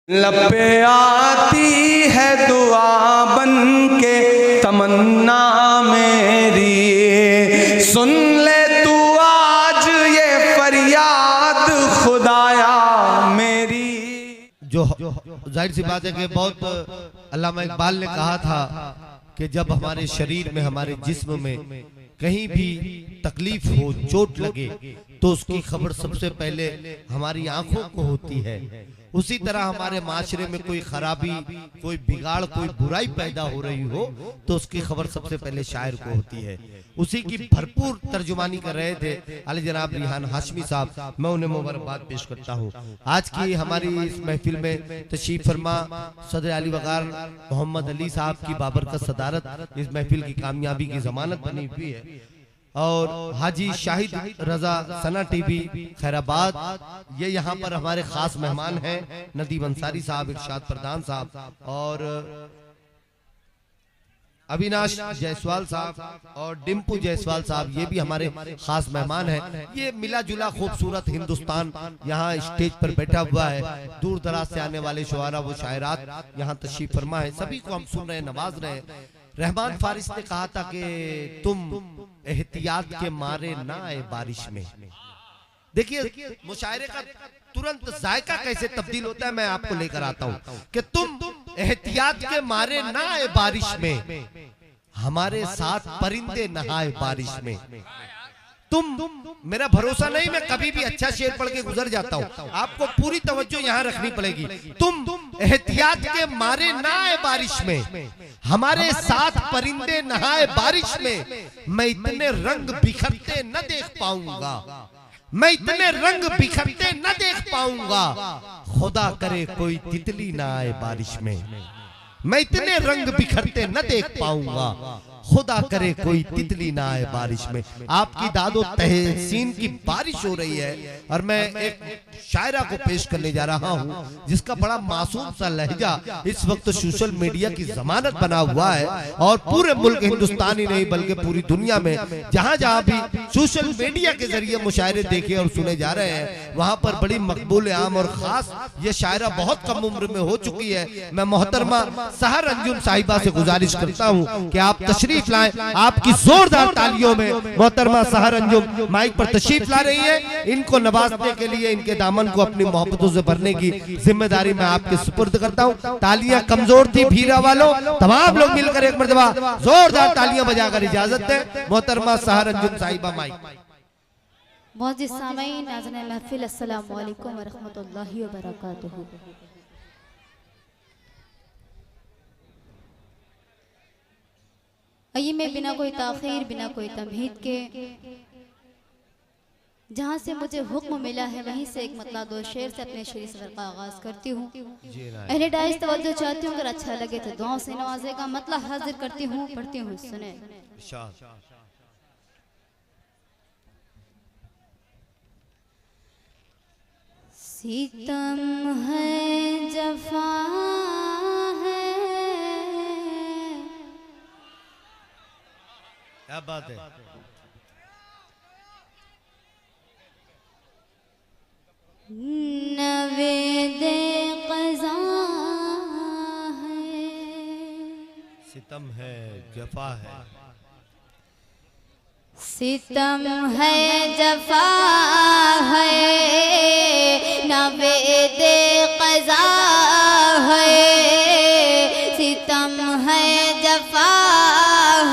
लब पे आती है दुआ बन के तमन्ना मेरी, सुन ले तू आज ये फरियाद खुदाया मेरी। जो जाहिर सी बात है कि बहुत अल्लामा इकबाल ने कहा था कि जब हमारे शरीर में, हमारे जिस्म में कहीं भी तकलीफ हो, चोट लगे, तो उसकी खबर सबसे पहले हमारी आंखों को होती है। उसी तरह हमारे माशरे में कोई खराबी, कोई बिगाड़, कोई बुराई पैदा हो रही हो तो उसकी खबर सबसे पहले शायर को होती है। उसी की भरपूर तर्जुमानी कर रहे थे अली जनाब रिहान हाशमी साहब, मैं उन्हें मुबारकबाद पेश करता हूँ। आज की हमारी इस महफिल में तशरीफ फरमा सदर आली वकार मोहम्मद अली साहब की बाबरकत सदारत इस महफिल की कामयाबी की जमानत बनी हुई है, और हाजी शाहिद रजा सना टीवी खैराबाद, ये यहाँ पर हमारे खास मेहमान हैं नदीम अंसारी साहब, इरशाद प्रधान साहब और अविनाश जायसवाल साहब और डिम्पू जायसवाल साहब, ये भी हमारे खास मेहमान हैं। ये मिला जुला खूबसूरत हिंदुस्तान यहाँ स्टेज पर बैठा हुआ है। दूर दराज से आने वाले शुआरा व शायरात यहाँ तशरीफ फरमा है, सभी को हम सुन रहे हैं, नवाज रहे हैं। रहमान फारिस ने कहा था कि तुम एहतियात के मारे ना आए बारिश में। देखिए मुशायरे का तुरंत जायका कैसे तब्दील होता है, मैं आपको लेकर आता हूं कि तुम एहतियात के मारे ना आए बारिश में, हमारे साथ परिंदे नहाए बारिश में। तुम मेरा भरोसा नहीं, मैं कभी भी अच्छा शेर पढ़ के गुजर जाता हूँ, आपको पूरी तवज्जो यहाँ रखनी पड़ेगी। तुम एहतियात के मारे ना आए बारिश में, हमारे साथ परिंदे नहाए बारिश में। मैं इतने रंग बिखरते न देख पाऊंगा, मैं इतने रंग बिखरते न देख पाऊंगा, खुदा करे कोई तितली ना आए बारिश में। मैं इतने रंग बिखरते न देख पाऊंगा, खुदा करे कोई तितली ना आए बारिश में। आपकी दादो तहसीन की बारिश हो रही है और मैं एक शायरा को पेश करने जा रहा हूँ जिसका बड़ा मासूम सा लहजा इस वक्त सोशल मीडिया की जमानत बना हुआ है, और पूरे मुल्क हिंदुस्तान ही नहीं बल्कि पूरी दुनिया में जहाँ जहाँ भी सोशल मीडिया के जरिए मुशायरे देखे और सुने जा रहे हैं वहाँ पर बड़ी मकबूल आम और खास ये शायरा बहुत कम उम्र में हो चुकी है। मैं मोहतरमा सहर अंजुम साहिबा से गुजारिश करता हूँ कि आप तशरीफ लाएं। आपकी जोरदार तालियों में मोहतरमा सहर अंजुम माइक पर तशरीफ ला रही है। इनको नवाजने के लिए, इनके दामन को अपनी मोहब्बतों से भरने की जिम्मेदारी मैं आपके सुपुर्द करता हूं। तालियां कमजोर थी, भीरा वालों तमाम लोग मिलकर एक मर्तबा जोरदार तालियां बजाकर इजाजत दें। मोहतरमा सहर अंजुम साहिबा माइक। मौजूद सामीन नाज़रीन महफिल, अस्सलामु अलैकुम व रहमतुल्लाहि व बरकातुहू। आइए मैं बिना कोई ताखीर, बिना कोई तमहीद के, जहाँ से मुझे हुक्म मिला है वहीं से एक मतला दो शेर से अपने शेर सफर का आगाज करती हूँ। अहले डाइस तवज्जो चाहती हूँ, अगर अच्छा लगे तो दुआओं से नवाजेगा। मतला हाजिर करती हूँ, पढ़ती हूँ, सुने। सितम है, जफा है, क्या बात है, नवेदे क़ज़ा है, सितम है, जफा है, सितम है, जफा है, नवेदे क़ज़ा है, सितम है, जफा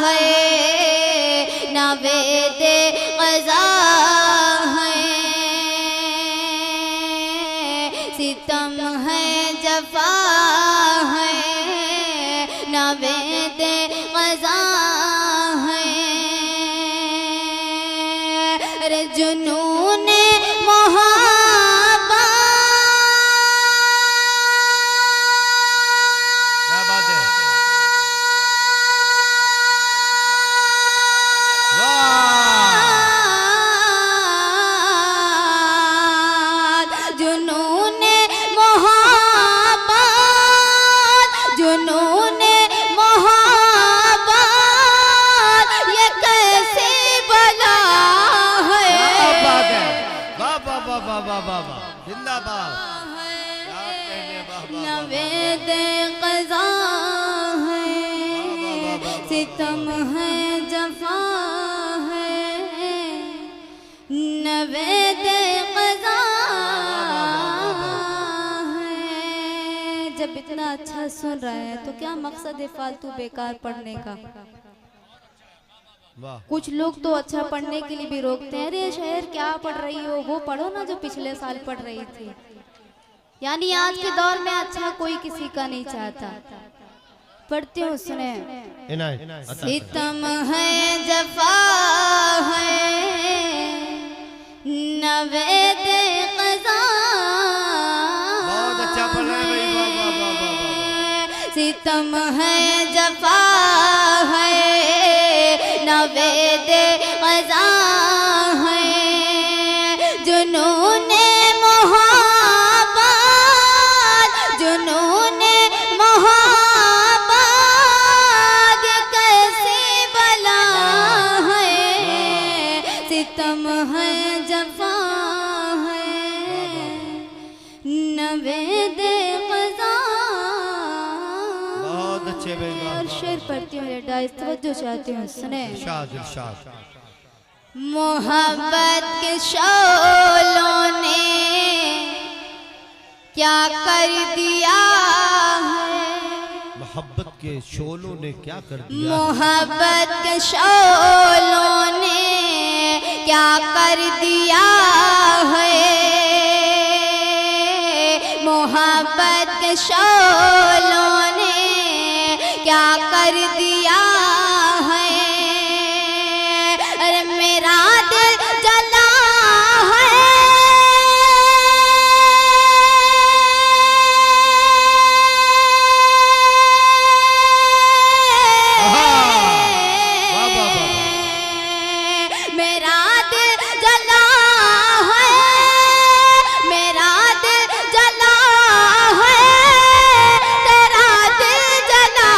है, नवेदे क़ज़ा है, सितम है, जफा है, नवेदे क़ज़ा है। अरे जुनून मोहब्बत, क्या बात है, जुनून मोहब्बत, जुनून मोहब्बत, ये कैसे बला है। क्या बात है, वाह वाह वाह वाह वाह वाह, जिंदाबाद। नवेद क़ज़ा है, सितम है जफ़ा है, नवेद क़ज़ा है। जब इतना अच्छा सुन रहा है तो क्या मकसद है फालतू बेकार पढ़ने का। कुछ लोग तो अच्छा पढ़ने के लिए भी रोकते हैं, अरे शहर क्या पढ़ रही हो, वो पढ़ो ना जो पिछले साल पढ़ रही थी। यानी आज के दौर में अच्छा कोई किसी का नहीं चाहता। पढ़ती हूँ, सुने। सितम है जफ़ा है, नवेद क़ज़ा। बहुत अच्छा पढ़ रहे हैं भाई, सितम है जफ़ा है, नवेद क़ज़ा है, जुनूने मोहब्बत, जुनूने मोहब्बत कैसी बला है। सितम है जफ़ा है, नवेद क़ज़ा। बहुत अच्छे भाई। और शेर पढ़ती हूँ, डाइस तवज्जो चाहती हूँ, सुने। इरशाद इरशाद। मोहब्बत के शोलों ने क्या कर दिया है, मोहब्बत के शोलों ने क्या कर दिया। मोहब्बत के शोलों ने क्या कर दिया है, मोहब्बत के शोलों ने क्या कर दिया है। अरे मेरा दिल जला है, मेरा दिल जला है, मेरा दिल जला है, तेरा दिल जला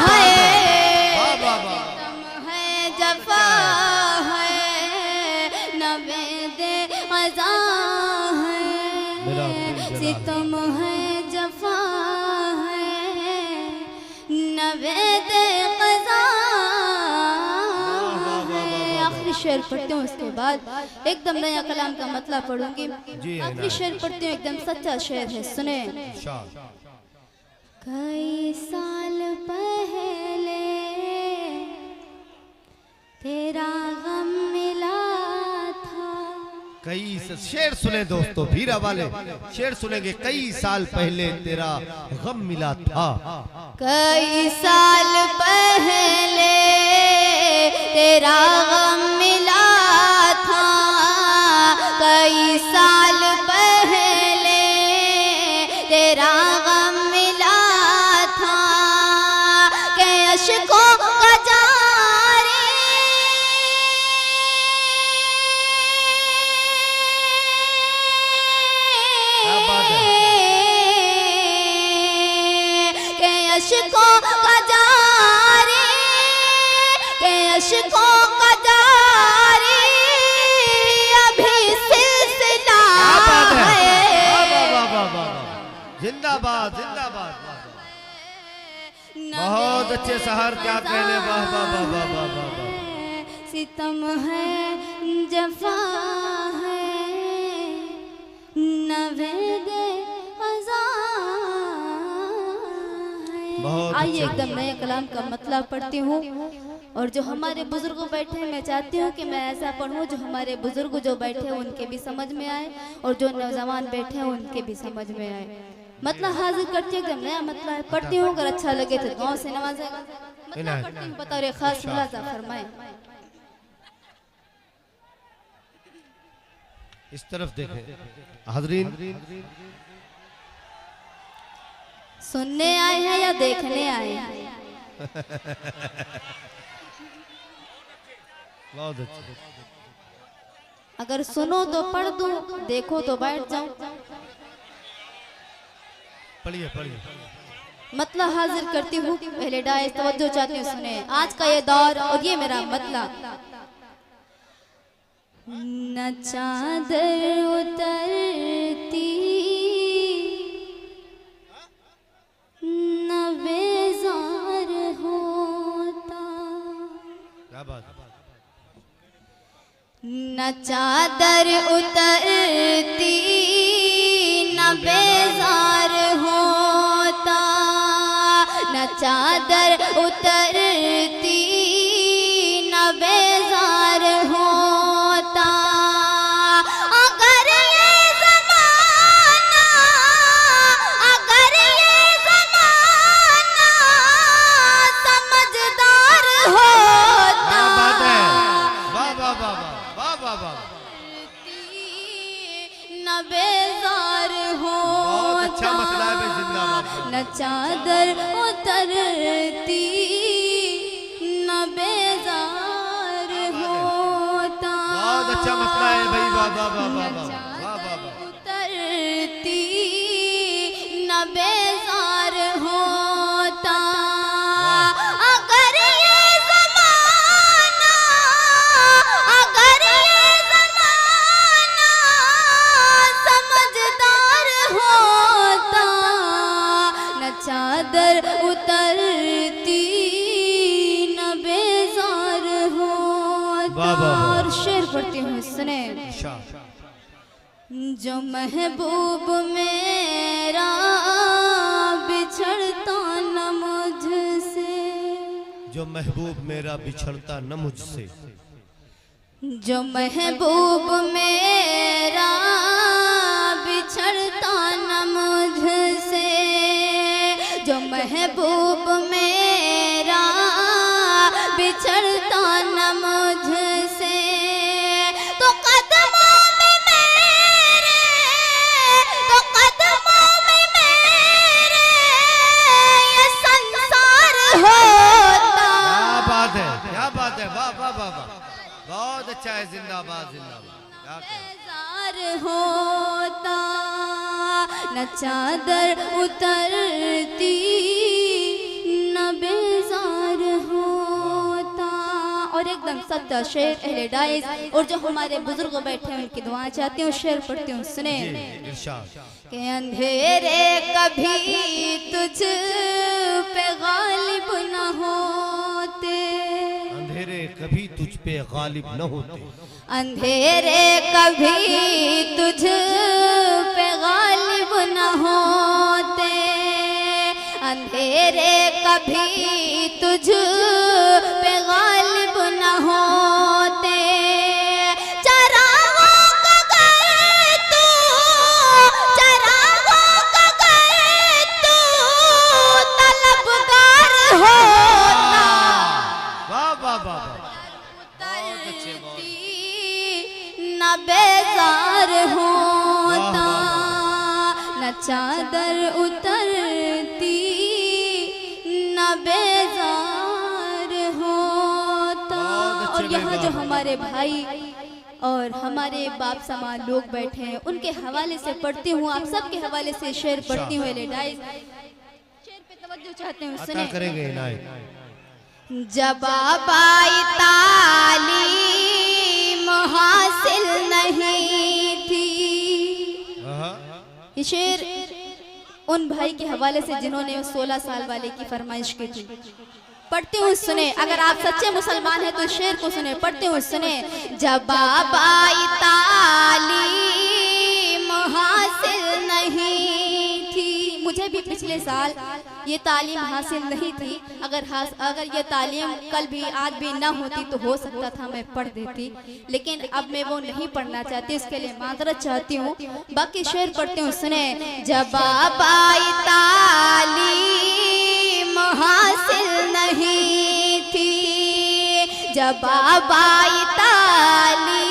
है। सितम है जफ़ा है, नवेद क़ज़ा है, सितम है जफ़ा है, नवेद क़ज़ा है। आखिरी शेर पढ़ती हूँ, उसके बाद एकदम नया कलाम का मतलब पढ़ूंगी। आखिरी शेर पढ़ती हूँ, एकदम सच्चा शेर है, सुने। कई साल पहले तेरा गम मिला था। कई शेर सुने दोस्तों, भीरा वाले शेर सुनेंगे। कई साल पहले तेरा गम मिला था, कई साल पहले तेरा गम मिला था, कई साल पहले तेरा गम मिला था, के अश्कों का जारी क्या बात है। के अश्कों का जारी, के अश्कों का जारी अभी सिलसिला है। जिंदाबाद जिंदाबाद। बहुत अच्छे शहर, क्या कहने। वाह वाह वाह वाह वाह वाह वाह। सितम है जफ़ा है, नवेद क़ज़ा है। आइए एकदम नए कलाम का मतलब पढ़ती हूँ। और जो हमारे बुजुर्ग बैठे हैं, मैं चाहती हूँ कि मैं ऐसा पढ़ूँ जो हमारे बुजुर्ग जो बैठे हैं उनके भी समझ में आए, और जो नौजवान बैठे हैं उनके भी समझ में आए। मतलब हाजिर करती हूँ, एकदम नया मतलब है। पढ़ती हूँ, अगर अच्छा लगे तो दुआ से नवाजेगा। मतलब पढ़ती हूँ, बता रहे खास मुलाजा फरमाए। इस तरफ देखें हाज़रीन, सुनने आए हैं या देखने आए हैं? बहुत अच्छा। अगर सुनो तो पढ़ दूं, देखो तो बैठ जाऊं। पढ़िए पढ़िए। मतलब हाजिर करती हूँ, पहले डाइस तवज्जो चाहती हूँ, सुने। आज का ये दौर और ये मेरा मतलब, न चादर उतरती न चादर उतरती न बेजार होता, न चादर उतरती न बेजार होता। अगर ये ज़माना, अगर ये ज़माना समझदार होता। क्या बात है, वाह वाह वाह वाह वाह वाह, न बेजार होता। बहुत अच्छा मसला है भाई, जिंदाबाद। न चादर उतरती न बेजार होता। बहुत अच्छा मसला है भाई, वाह वाह वाह वाह वाह वाह वाह वाह। उतरती न बेजार होता। अगर ये ज़माना, अगर ये ज़माना समझदार होता, न चादर उतरती न बेजार होता। वाह, वाह, वाह। और शेर पढ़ती हूँ, सुने। जो महबूब मेरा बिछड़ता न मुझसे, जो महबूब मेरा बिछड़ता न मुझसे, जो महबूब मेरा बिछड़ता न मुझसे, जो महबूब मेरा बिछड़ता न मुझसे, तो कदमों में मेरे, तो कदमों में मेरे ये संसार होता। क्या बात है, क्या बात है, वाह वाह वाह वाह, बहुत अच्छा है, जिंदाबाद जिंदाबाद। क्या कहें? बेजार होता, न चादर उतरती न बेजार होता। और एकदम सत्य शेर अहले डाइस, और जो हमारे बुजुर्ग बैठे हैं उनकी दुआ चाहती हूँ, शेर पढ़ती हूँ, सुने। इरशाद। कि अंधेरे कभी तुझ पे गालिब न होते, अंधेरे कभी तुझ पे गालिब न होते, अंधेरे कभी तुझ पे गालिब न होते, अंधेरे कभी तुझ पे गालिब न होते। चरागों का गर तू, चरागों का गर तू तलबगार होता। वाह वाह वाह वाह, बहुत अच्छे, बहुत न बेजार होता, न चादर उतरती न बेजार होता। बहुत अच्छे और यहाँ बेजार जो हमारे भाई और हमारे बाप समान लोग बैठे हैं उनके हवाले से पढ़ती हूँ, आप सबके हवाले से शेर पढ़ती हूँ। लेडाइस शेर पे तवज्जो चाहते हैं, अता सुने। करेंगे इनायत। जब आई तालीम हासिल नहीं थी। ये शेर उन भाई के हवाले से जिन्होंने 16 साल वाले की फरमाइश की थी। पढ़ते हूँ, सुने। अगर आप सच्चे मुसलमान हैं तो शेर को सुने, पढ़ते हूँ, सुने। जब आई तालीम हासिल नहीं थी, मुझे भी पिछले साल ये तालीम हासिल नहीं थी। अगर ये तालीम कल भी आज भी ना होती तो हो सकता था मैं पढ़ देती, लेकिन अब मैं वो नहीं पढ़ना चाहती, इसके लिए माजरत चाहती हूँ। बाकी शेर पढ़ते हूँ, सुने। जब आई तालीम हासिल नहीं थी, जब आई तालीम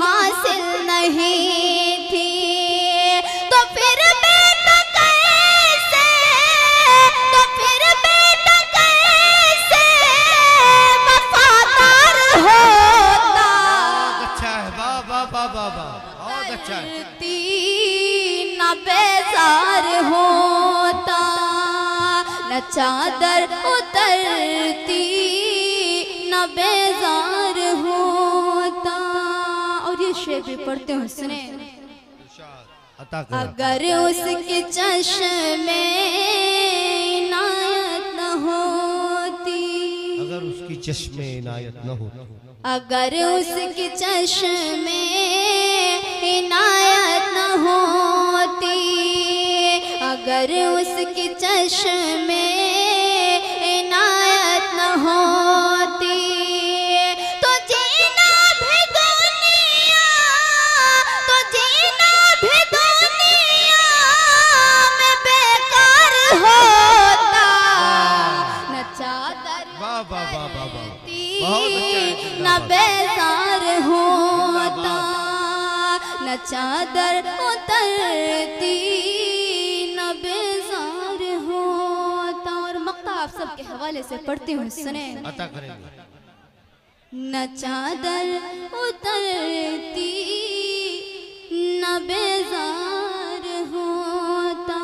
हासिल नहीं थी, तो फिर बेटा कैसे, तो फिर बेटा कैसे वफादार होता। बहुत अच्छा है, वाह वाह वाह वाह वाह, बहुत अच्छा है। न बेजार होता, न चादर उतरती न बेजार होता। और ये शेर भी पढ़ते हो, सुने। अता कर। अगर उसके चश्मे इनायत न होती, अगर उसकी चश्मे इनायत न होती, अगर उसकी चश्मे इनायत न होती, अगर उसकी चश्मे इनायत न होती, तो जीना भी दुनिया, तो जीना भी दुनिया में बेकार होता। न चादर वाह वाह वाह वाह वाह, न बेजार होता, न चादर उतरती, न बेजार होता। और मक्ता आप सबके हवाले से पढ़ती हूँ, सुने। अता करेंगे। न चादर उतरती, न बेजार होता।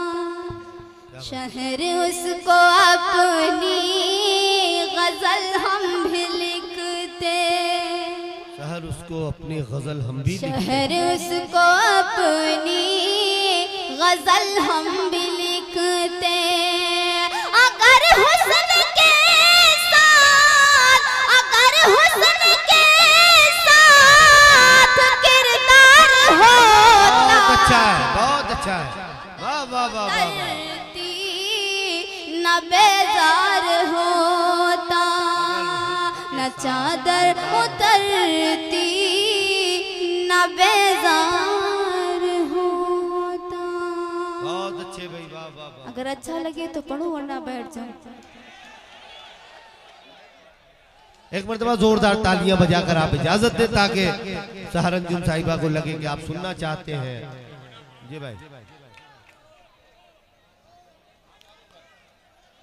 शहर उसको अपनी गजल हम भी लिखते, शहर उसको अपनी गजल हम भी लिखते, शहर उसको अपनी गजल हम भी लिखते। अगर हुस्न के साथ, अगर हुस्न के साथ किरदार होता, बहुत अच्छा है, बहुत अच्छा है, वाह वाह वाह वाह वाह। न बेजार होता, न चादर उतरती, न बेजार होता। बहुत अच्छे भाई, वाह वाह वाह। अगर अच्छा लगे तो पढ़ो वरना बैठ जाओ। एक मरतबा जोरदार तालियां बजाकर आप इजाजत दे ताकि सहारनजुम साहिबा को लगे कि आप सुनना चाहते हैं। जी भाई,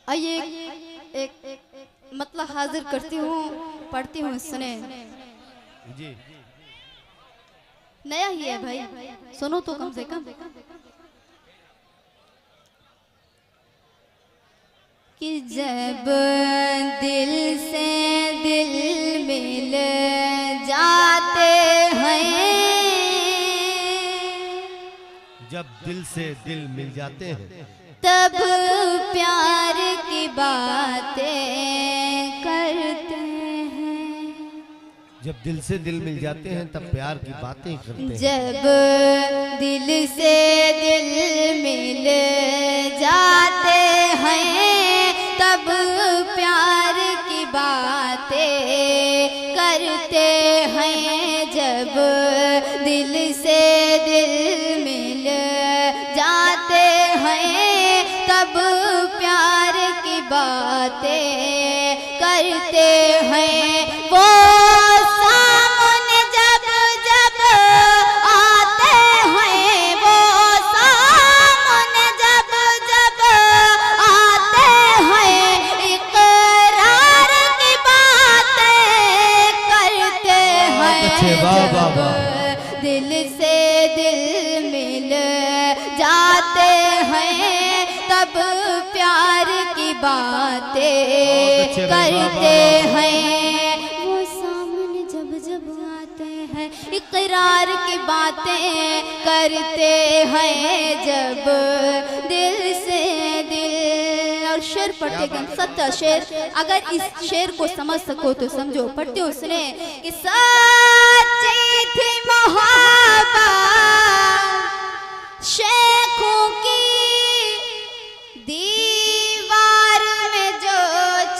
आइए एक मतलब हाजिर करती हूँ, पढ़ती हूँ, सुने। जी नया ही है भाई, सुनो तो कम से कम। कि जब दिल से दिल मिल जाते हैं, जब दिल से दिल मिल जाते हैं, तब प्यार की बातें करते हैं। जब दिल से दिल मिल जाते हैं तब प्यार की बातें करते हैं। जब दिल से दिल मिल जाते हैं, तब प्यार की बातें करते हैं। जब दिल से दिल मिल जाते हैं, तब प्यार की बातें करते हैं। वो सामने जब जब आते हैं, वो सामने जब जब आते हैं, इकरार की बातें करते अच्छे, वाह वाह वाह। हैं। दिल से दिल मिल जाते हैं, तब प्यार की बातें करते हैं। वो सामने जब जब आते हैं, इकरार की बातें करते हैं। जब दिल से दिल। और शेर पढ़ते गए, सच्चा शेर। अगर इस शेर को समझ सको तो समझो। पढ़ते हो, सुने। कि सच्ची थी मोहब्बत शेखों की, दीवार में जो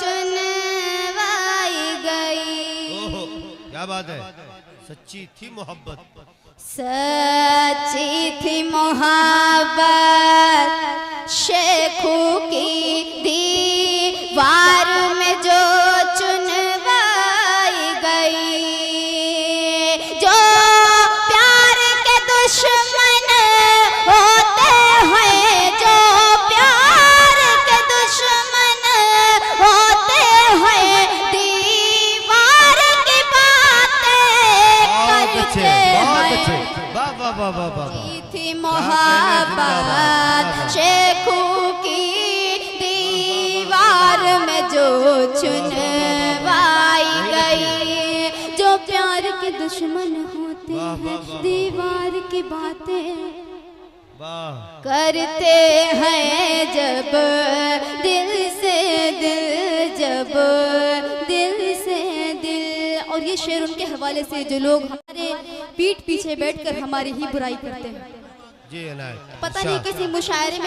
चुनवाई गई। ओहो, क्या बात है, सच्ची थी मोहब्बत, सच्ची थी मोहब्बत शेखों की, दीवार में जो चुनवाई गई। जो प्यार के दुश्मन होते हैं, जो प्यार के दुश्मन होते हैं, दीवार की बातें करते हैं। वाह वाह वाह वाह वाह। थी मोहब्बत शेखों की, दीवार में जो चुनवाई गई। जो प्यार के दुश्मन होते हैं, दीवार की बातें करते हैं। जब दिल से दिल, जब दिल से दिल। और ये शेर उनके हवाले से जो लोग हमारे पीठ पीछे बैठकर हमारी ही बुराई करते हैं। जी इनायत। पता नहीं किसी मुशायरे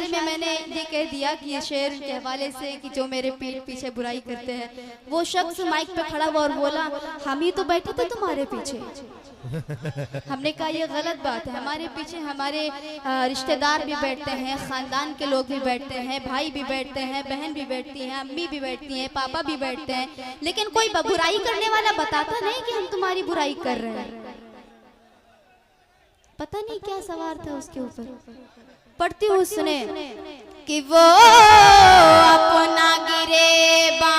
में मैंने ये कह दिया कि ये शेर के हवाले से कि जो मेरे पीठ पीछे बुराई करते हैं, वो शख्स माइक पे खड़ा हुआ और बोला हम ही तो बैठे थे तुम्हारे पीछे। हमने कहा ये गलत बात है, हमारे पीछे हमारे रिश्तेदार भी बैठते हैं, खानदान के लोग भी बैठते हैं, भाई भी बैठते हैं, बहन भी बैठती हैं, अम्मी भी बैठती हैं, पापा भी बैठते हैं, लेकिन कोई बुराई करने वाला बताता नहीं कि हम तुम्हारी बुराई कर रहे हैं। पता नहीं क्या सवार था उसके ऊपर। पढ़ती हूँ सुने कि वो अपना गिरेबा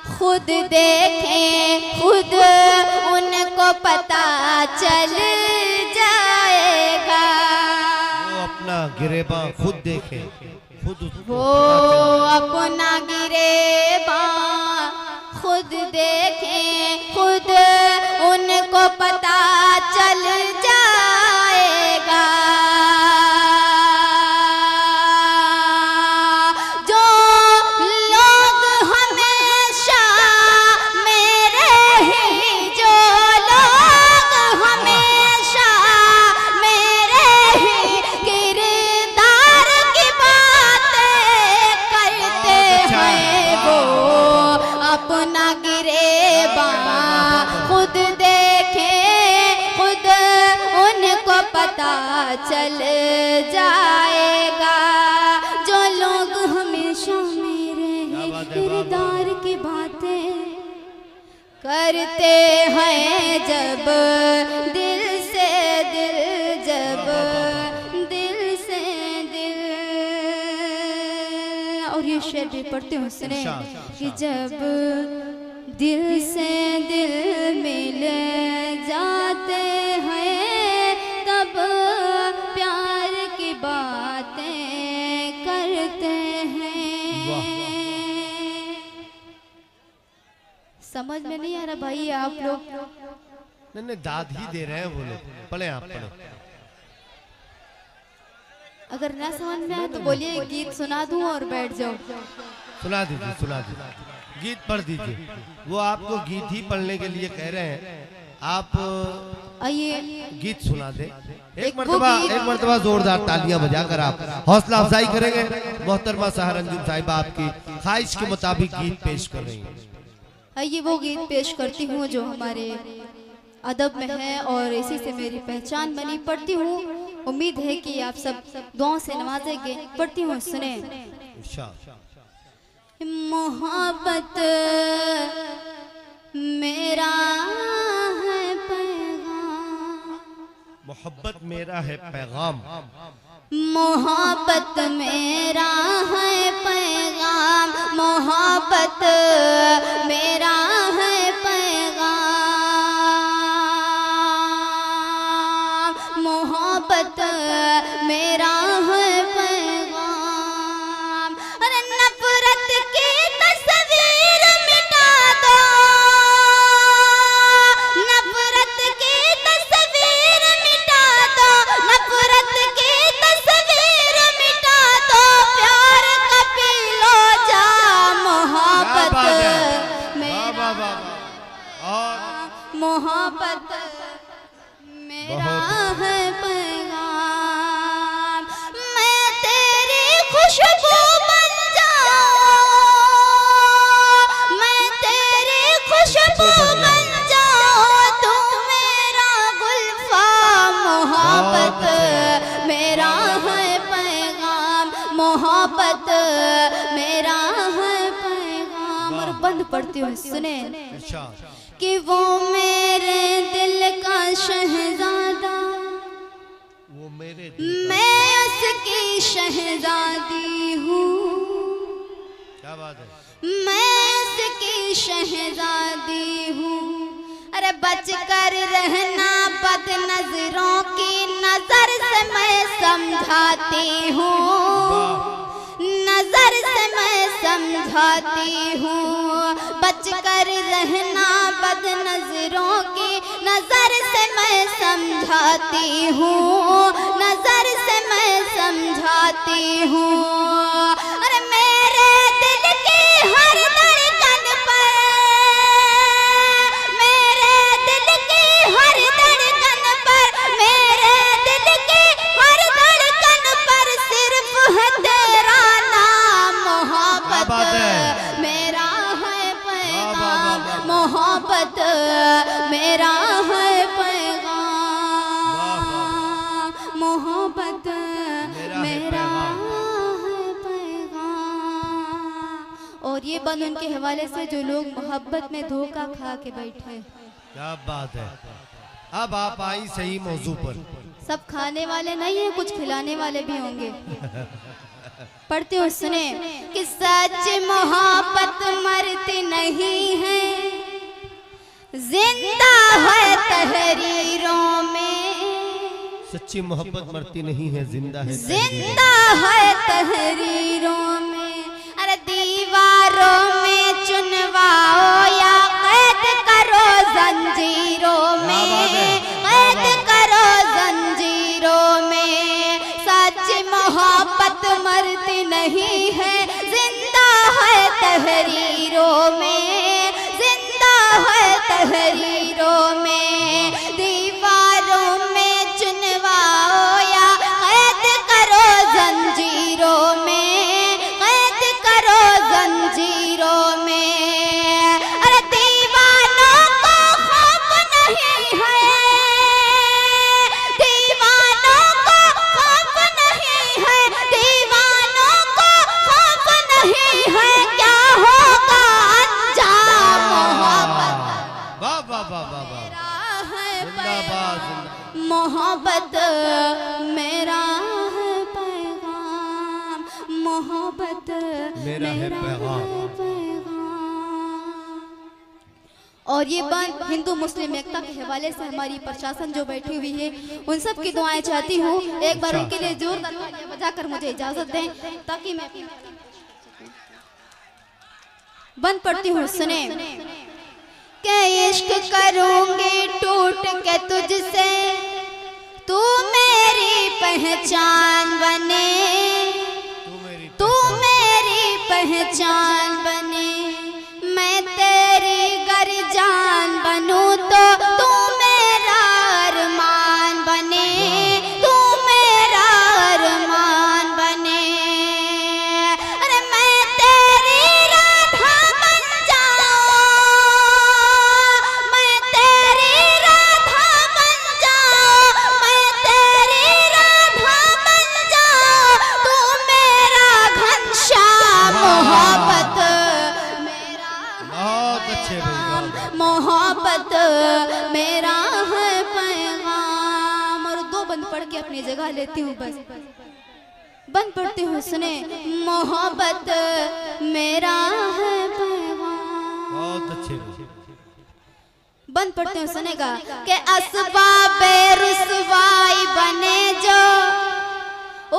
खुद देखें, खुद उनको पता चल जाएगा। वो अपना गिरेबा खुद देखे, खुद वो अपना गिरेबा खुद देखें, खुद उनको पता चल जाएगा। जो लोग हमेशा मेरे ही, जो लोग हमेशा मेरे ही किरदार की बातें करते हैं, वो अपना गिरेबा खुद देखे, खुद उनको पता चल जाएगा। जो लोग हमेशा मेरे किरदार की बातें करते हैं, जब दिल से दिल, जब दिल से दिल। और ये शेर भी पढ़ते हो सुने कि जब दिल से दिल मिल जाते हैं, तब प्यार की बातें करते हैं। समझ में नहीं आ रहा भाई आप लोग? नहीं दाद ही दे रहे हैं वो लोग। पढ़े आप पढ़े। अगर ना समझ में आए तो बोलिए, गीत सुना दूं और बैठ जाओ। सुना दीजिए, सुना दीजिए, गीत पढ़ दीजिए। वो आपको गीत ही पढ़ने के लिए कह रहे हैं, आप आइए गीत सुना दे। एक मर्तबा जोरदार तालियां बजाकर आप हौसला अफजाई करेंगे। मोहतरमा सहर अंजुम साहिबा आपकी ख्वाहिश के मुताबिक गीत पेश कर रही हैं। आइए वो गीत पेश करती हूँ जो हमारे अदब में है और इसी से मेरी पहचान बनी। पढ़ती हूँ, उम्मीद है कि आप सब दुआओं से नवाजेंगे। पढ़ती हूँ सुने। मोहब्बत मेरा है पैगाम, मोहब्बत मेरा है पैगाम, मोहब्बत मेरा है पैगाम, मोहब्बत मेरा है पैगाम, मोहब्बत मेरा है पैगाम। अरे नफरत की तस्वीर मिटा दो, नफरत की तस्वीर मिटा दो, नफरत की तस्वीर मिटा दो, प्यार का पी लो जा। मोहब्बत मेरा, मोहब्बत मेरा है पैगाम। मैं तेरी खुशबू बन जाऊं, मैं तेरी खुशबू बन जाऊं, तू मेरा गुलफा। मोहब्बत मेरा है पैगाम, मोहब्बत मेरा है पैगाम। और बंद पढ़ती हूँ सुने कि वो मेरे दिल का शहजादा, वो मेरे मैं उसकी शहजादी हूँ। क्या बात है? मैं उसकी शहजादी हूँ। अरे बच कर रहना बद नजरों की नजर से मैं समझाती हूँ, नजर से मैं समझाती हूँ। बच कर रहना बद नजरों की नजर से मैं समझाती हूँ, नजर से मैं समझाती हूँ। अरे मेरे दिल की हर धड़कन पर, और ये बंद उनके हवाले से जो लोग मोहब्बत में धोखा खा के बैठे। क्या बात है। अब आप आई सही मौजू पर। सब खाने वाले नहीं है, कुछ खिलाने वाले भी होंगे। पढ़ते हो, सुने कि सच मोहब्बत मरती नहीं है, जिंदा है तहरीरों में। सच्ची मोहब्बत मरती नहीं है, जिंदा है, जिंदा है तहरीरों में। अरे दीवारों में चुनवाओ या कैद करो जंजीरों में, कैद करो जंजीरों में। सच मोहब्बत मरती नहीं है, जिंदा है तहरीरों में, जिंदा है तहरीरों में। दीवारों में चुनवाओ या कैद करो जंजीरों में, कैद करो जंजीरों में। अरे दीवानों को खौफ नहीं है, दीवानों को खौफ नहीं है, दीवानों को खौफ नहीं है। क्या होगा अंजाम मोहब्बत। वाह वाह वाह वाह वाह, जिंदाबाद। मोहब्बत मेरा है पैगाम, मोहब्बत मेरा है पैगाम। और ये बंद हिंदू मुस्लिम एकता के हवाले से हमारी प्रशासन जो बैठी हुई है उन सब की दुआएं चाहती हूँ। एक बार उनके लिए जोरदार तालियां बजाकर मुझे इजाजत दें ताकि मैं बंद पढ़ती हूँ, सुने के इश्क करूंगी टूट के तुझसे, तू मेरी पहचान बने, तू मेरी पहचान बने। मैं तेरी गर जान बनूं तो तू मेरा अरमान बने, तू मेरा अरमान बने। अरे मैं तेरी राधा बन जाऊं, मैं तेरी राधा बन जाऊं, मैं तेरी राधा बन जाऊं, तू मेरा घनश्याम। मोहब्बत मेरा, बहुत अच्छे भैया। मोहब्बत मेरा है पैगाम। और दो बंद पढ़ के अपनी जगह लेती हूँ, बस बंद पढ़ती हूँ, सुने मोहब्बत मेरा है पैगाम। बहुत अच्छे भैया। बंद पढ़ते हो, सुनेगा कि असबाबे रुसवाई बने जो,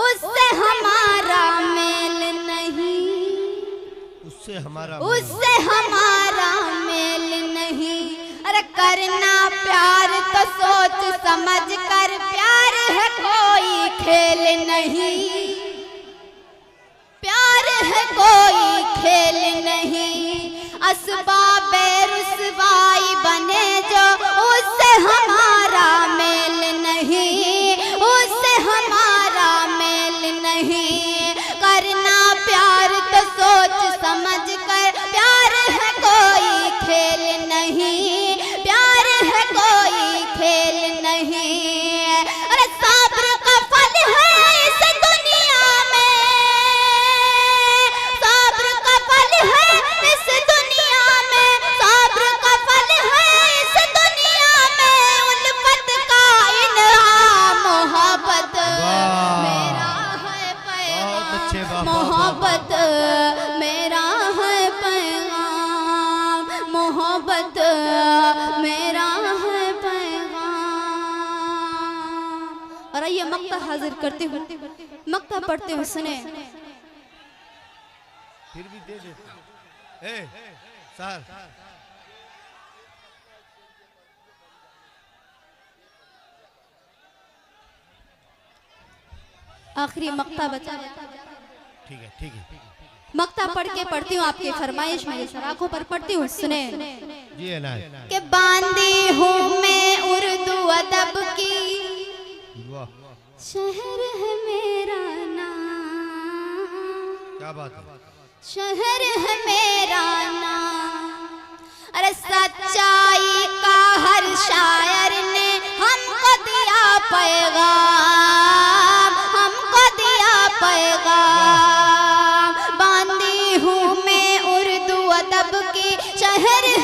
उससे हमारा मेल नहीं, उससे हमारा उससे हमारा मेल नहीं। अरे करना प्यार तो सोच समझ कर, प्यार है कोई खेल नहीं, प्यार है कोई खेल नहीं। असबाबे रुसवाई बने जो, उससे हमारा मेल नहीं, उससे हमारा मेल नहीं। करना प्यार तो सोच समझ कर, प्यार है कोई खेल नहीं, प्यार है कोई खेल नहीं। अरे सब्र का फल है इस दुनिया में, सब्र का फल है इस दुनिया में, सब्र का फल है इस दुनिया में। उल्फत का इनाम मोहब्बत मेरा है पैगाम, मोहब्बत मेरा है पैगाम, मोहब्बत मेरा है पैगाम। और आइए मक्ता हाजिर करते हुए मक्ता पढ़ते हुए सुने। फिर भी दे देते। सर आखिरी मक्ता बचा, ठीक है ठीक है। मक्ता पढ़ के पढ़ती हूँ आपकी फरमाइश में, सराखों पर पढ़ती हूँ, सुने जी है ना। कि बांधी हूँ मैं उर्दू अदब की, वाह शहर है मेरा नाम, क्या बात है। शहर है मेरा नाम। अरे सच्चाई का हर शायर ने हमको दिया पैगाम, हमको दिया पैगाम। बांधी हूँ मैं उर्दू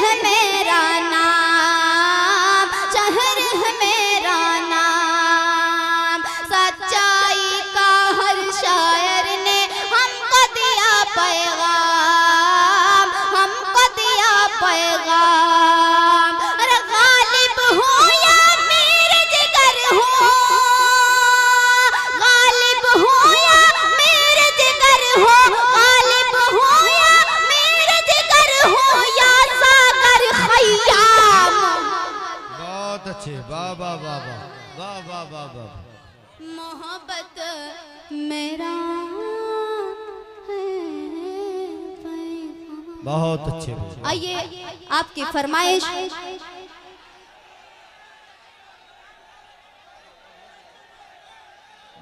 है मेरा नाम, शहर है मेरा नाम। सच्चाई का हर शायर ने हमको दिया पैगाम, हमको दिया पैगाम। अरे गालिब हो या मेरे जिगर हो, गालिब हो या मेरे जिगर हो, गालिब हो या मेरे जिगर हो, या सागर खयाम। बहुत अच्छे, वाह वाह वाह वाह वाह वाह वाह वाह। मोहब्बत मेरा है पैगाम। बहुत अच्छे। आइए आपकी फरमाइश।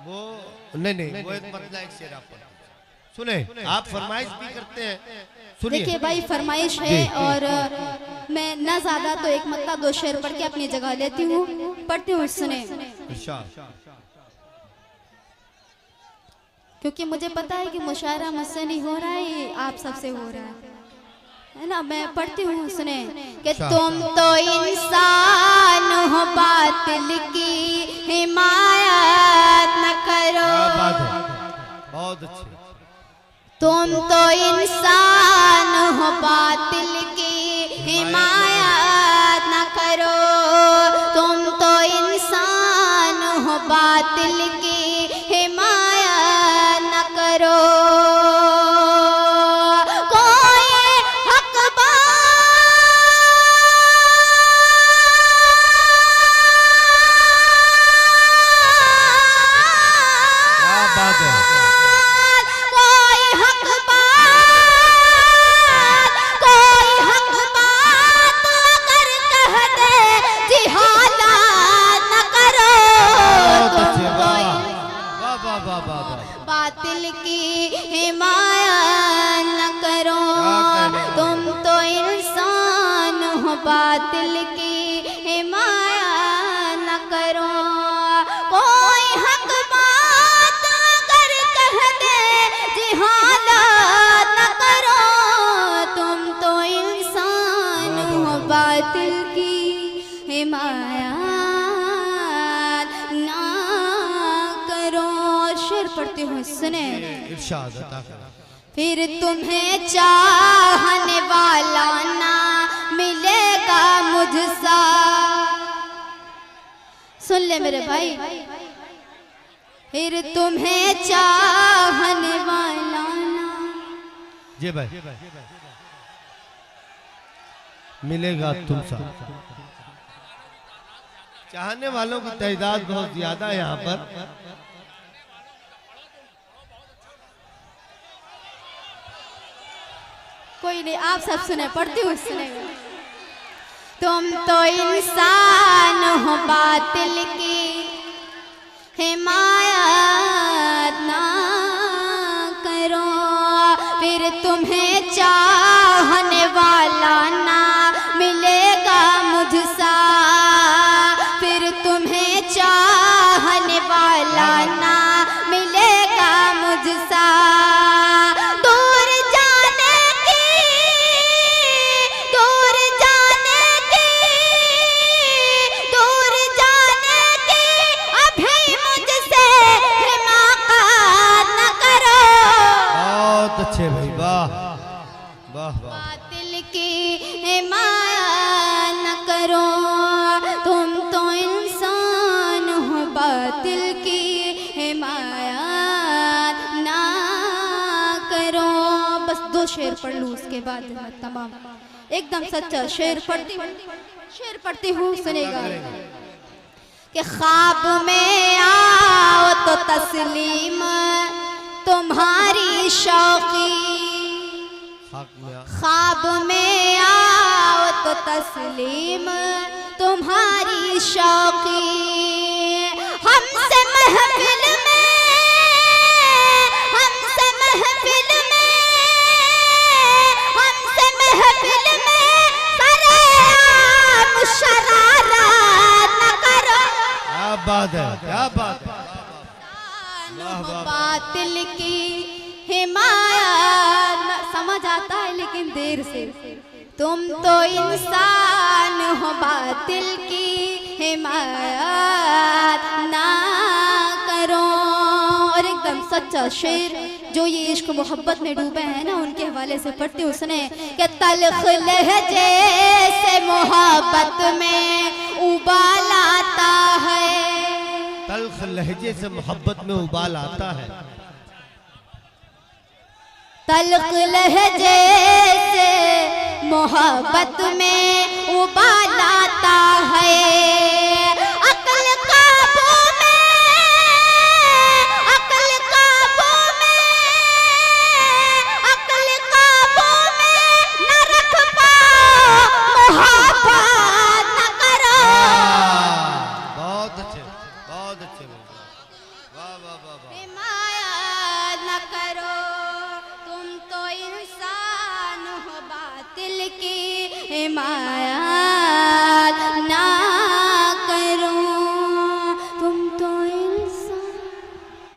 वो नहीं वो एक मतलब एक शेर आप सुने, आप फरमाइश भी करते हैं, सुनिए। देखिए भाई फरमाइश है और मैं ना ज्यादा तो एक मतलब 2 शेर पढ़ के अपनी जगह लेती हूँ, पढ़ती हूँ, सुने। क्योंकि मुझे पता है कि मुशायरा मुझसे नहीं हो रहा है, आप सबसे हो रहा है ना। मैं पढ़ती हूँ, सुने कि तुम तो इंसान हो, बातिल की हिमायत न करो। बहुत अच्छे। तुम तो इंसान हो, बातिल की हिमायत न करो। तुम तो इंसान हो, बातिल की हिमायत न करो। कोई हक बात है। कोई हक बात, कोई हक बात अगर कह दे जिहालत न करो। तुम कोई बातिल की हिमायत न करो। तुम तो इंसान हो, बातिल की हिमायत न करो। कोई हक बात अगर कह दे जिहालत न करो। तुम तो इंसान हो, बातिल की हिमायत ना करो। शेर पढ़ती हूँ, सुने। इरशाद अता करें। फिर तुम्हें चाहने वाला ना मिलेगा मुझसा। सुन ले मेरे भाई। फिर तुम्हें चाहने वाला ना जी भाई मिलेगा तुमसा। चाहने वालों की तादाद बहुत ज्यादा है यहाँ पर। कोई नहीं, आप सब सुने, पढ़ती हूँ, सुने। तुम तो इंसान हो, बातिल की हिमायत ना करो। फिर तुम्हें चाहने वाला ना मिलेगा मुझसा। फिर तुम्हें चाहने वाला ना मिलेगा मुझसा। दूर जाने की, दूर जाने की, दूर जाने की अभी मुझसे हिमाकत न करो। बहुत अच्छे भाई, वाह वाह वाह। बातिल की हिमायत न करो। तुम तो इंसान हो, बातिल की हिमायत ना करो। बस 2 शेर पढ़ लूँ, उसके बाद मैं तमाम एकदम सच्चा शेर पढ़ती हूँ, शेर पढ़ती हूँ, सुनेगा। कि ख्वाब में आओ तो तस्लीम तुम्हारी शौकी। ख्वाब में आओ तो तस्लीम तुम्हारी शौकी। हमसे महफिल में, हमसे महफिल में, हमसे महफिल में सरेआम शरारत न करो। क्या बात है, क्या बात है। बातिल की हिमायत। समझ आता है लेकिन देर से। तुम तो इंसान हो, बातिल की हिमायत ना करो। और एकदम सच्चा शेर जो ये इश्क मोहब्बत में डूबे हैं ना, उनके हवाले से पढ़ती हूँ, सुने कि तल्ख लहजे से मोहब्बत में उबाल आता है। तल्ख लहजे से मोहब्बत में उबाल आता है। तल्ख लहजे से मोहब्बत में उबाल आता है। अक्ल काबू में, अक्ल काबू में, अक्ल काबू में न रख पाओ, मोहब्बत न करो। बहुत अच्छे, बहुत अच्छे। वाह वाह वाह वाह। हिमायत न करो, तुम तो इंसान हो, बातिल की हिमायत